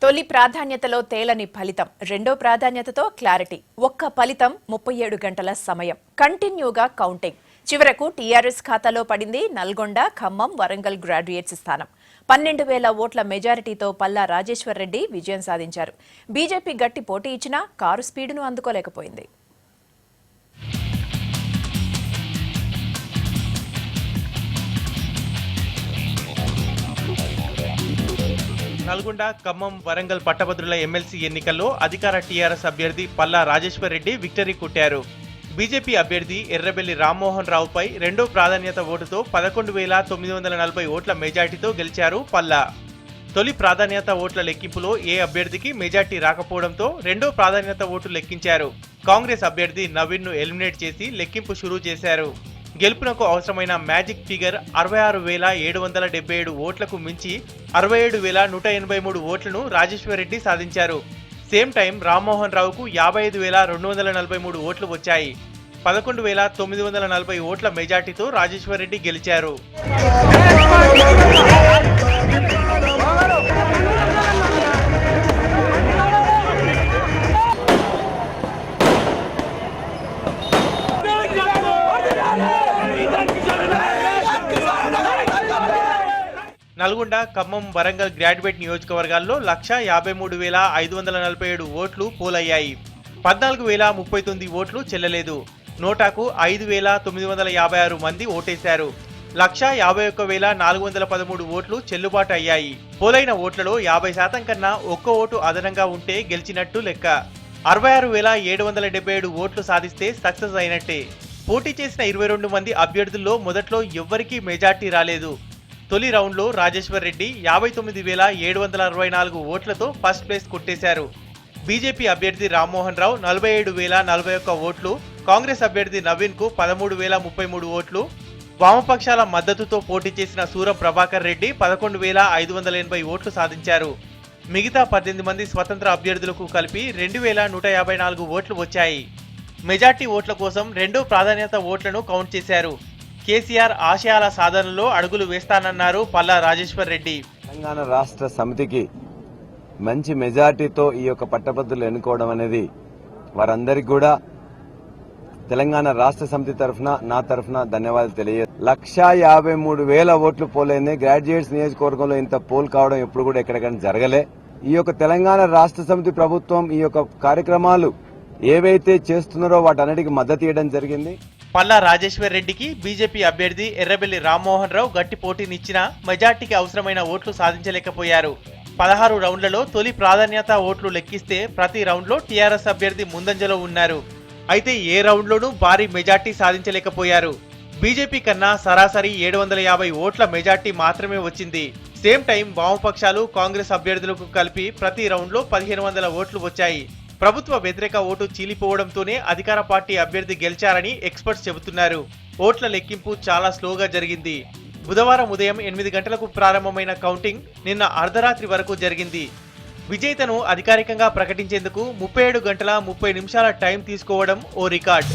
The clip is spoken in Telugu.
తొలి ప్రాధాన్యతలో తేలని ఫలితం, రెండో ప్రాధాన్యతతో క్లారిటీ. ఒక్క ఫలితం 37 గంటల సమయం, కంటిన్యూగా కౌంటింగ్. చివరకు టీఆర్ఎస్ ఖాతాలో పడింది నల్గొండ, ఖమ్మం, వరంగల్ గ్రాడ్యుయేట్స్ స్థానం. 12,000 ఓట్ల మెజారిటీతో పల్లా రాజేశ్వర్ రెడ్డి విజయం సాధించారు. బీజేపీ గట్టి పోటీ ఇచ్చినా కారు స్పీడును అందుకోలేకపోయింది. నల్గొండ, ఖమ్మం, వరంగల్ పట్టభద్రుల ఎమ్మెల్సీ ఎన్నికల్లో అధికార టీఆర్ఎస్ అభ్యర్థి పల్లా రాజేశ్వర్ రెడ్డి విక్టరీ కొట్టారు. బీజేపీ అభ్యర్థి ఎర్రబెల్లి రామ్మోహన్ రావుపై రెండో ప్రాధాన్యత ఓటుతో 11,940 ఓట్ల మెజార్టీతో గెలిచారు పల్లా. తొలి ప్రాధాన్యత ఓట్ల లెక్కింపులో ఏ అభ్యర్థికి మెజార్టీ రాకపోవడంతో రెండో ప్రాధాన్యత ఓటు లెక్కించారు. కాంగ్రెస్ అభ్యర్థి నవీన్ ను ఎలిమినేట్ చేసి లెక్కింపు షురూ చేశారు. గెలుపునకు అవసరమైన మ్యాజిక్ ఫిగర్ 66,777 ఓట్లకు మించి 67,183 ఓట్లను రాజేశ్వర్ రెడ్డి సాధించారు. సేమ్ టైం రామ్మోహన్ రావుకు 55,243 ఓట్లు వచ్చాయి. 11,940 ఓట్ల మెజార్టీతో రాజేశ్వర్ రెడ్డి గెలిచారు. నల్గొండ, ఖమ్మం, వరంగల్ గ్రాడ్యుయేట్ నియోజకవర్గాల్లో 1,53,547 ఓట్లు పోలయ్యాయి. 14,039 ఓట్లు చెల్లలేదు. నోటాకు 5,956 మంది ఓటేశారు. 1,51,413 ఓట్లు చెల్లుబాటు అయ్యాయి. పోలైన ఓట్లలో 50% కన్నా ఒక్క ఓటు అదనంగా ఉంటే గెలిచినట్టు లెక్క. 66,777 ఓట్లు సాధిస్తే సక్సెస్ అయినట్టే. పోటీ చేసిన 22 మంది అభ్యర్థుల్లో మొదట్లో ఎవ్వరికీ మెజార్టీ రాలేదు. తొలి రౌండ్లో రాజేశ్వర్ రెడ్డి 59,764 ఓట్లతో ఫస్ట్ ప్లేస్ కొట్టేశారు. బీజేపీ అభ్యర్థి రామ్మోహన్ రావు 47,041 ఓట్లు, కాంగ్రెస్ అభ్యర్థి నవీన్ కు 13,033 ఓట్లు, వామపక్షాల మద్దతుతో పోటీ చేసిన సూరం ప్రభాకర్ రెడ్డి 11,580 ఓట్లు సాధించారు. మిగతా 18 మంది స్వతంత్ర అభ్యర్థులకు కలిపి 2,154 ఓట్లు వచ్చాయి. మెజార్టీ ఓట్ల కోసం రెండో ప్రాధాన్యత ఓట్లను కౌంట్ చేశారు. కేసీఆర్ ఆశయాల సాధనలో అడుగులు వేస్తానన్నారు పల్లా రాజేశ్వర్ రెడ్డి. తెలంగాణ రాష్ట్ర సమితికి మంచి మెజార్టీతో ఈ యొక్క పట్టభద్రులు ఎన్నుకోవడం అనేది వారందరికీ కూడా తెలంగాణ రాష్ట్ర సమితి తరఫున, నా తరఫున ధన్యవాదాలు తెలియజేస్తాను. 1,53,000 ఓట్లు పోలైంది. గ్రాడ్యుయేట్స్ నియోజకవర్గంలో ఇంత పోల్ కావడం ఎప్పుడు కూడా ఎక్కడికైనా జరగలే. ఈ యొక్క తెలంగాణ రాష్ట్ర సమితి ప్రభుత్వం ఈ యొక్క కార్యక్రమాలు ఏవైతే చేస్తున్నారో వాటన్నిటికీ మద్దతు ఇవ్వడం జరిగింది. పల్లా రాజేశ్వర్ రెడ్డికి బీజేపీ అభ్యర్థి ఎర్రబెల్లి రామ్మోహన్ రావు గట్టి పోటీనిచ్చినా మెజార్టీకి అవసరమైన ఓట్లు సాధించలేకపోయారు. 16 రౌండ్లలో తొలి ప్రాధాన్యత ఓట్లు లెక్కిస్తే ప్రతి రౌండ్లో టీఆర్ఎస్ అభ్యర్థి ముందంజలో ఉన్నారు. అయితే ఏ రౌండ్లోనూ భారీ మెజార్టీ సాధించలేకపోయారు. బీజేపీ కన్నా సరాసరి 750 ఓట్ల మెజార్టీ మాత్రమే వచ్చింది. సేమ్ టైం వామపక్షాలు, కాంగ్రెస్ అభ్యర్థులకు కలిపి ప్రతి రౌండ్లో 1,500 ఓట్లు వచ్చాయి. ప్రభుత్వ వ్యతిరేక ఓటు చీలిపోవడంతోనే అధికార పార్టీ అభ్యర్థి గెలిచారని ఎక్స్పర్ట్స్ చెబుతున్నారు. ఓట్ల లెక్కింపు చాలా స్లోగా జరిగింది. బుధవారం ఉదయం 8 గంటలకు ప్రారంభమైన కౌంటింగ్ నిన్న అర్ధరాత్రి వరకు జరిగింది. విజేతను అధికారికంగా ప్రకటించేందుకు 37 గంటల 30 నిమిషాల టైం తీసుకోవడం ఓ రికార్డ్.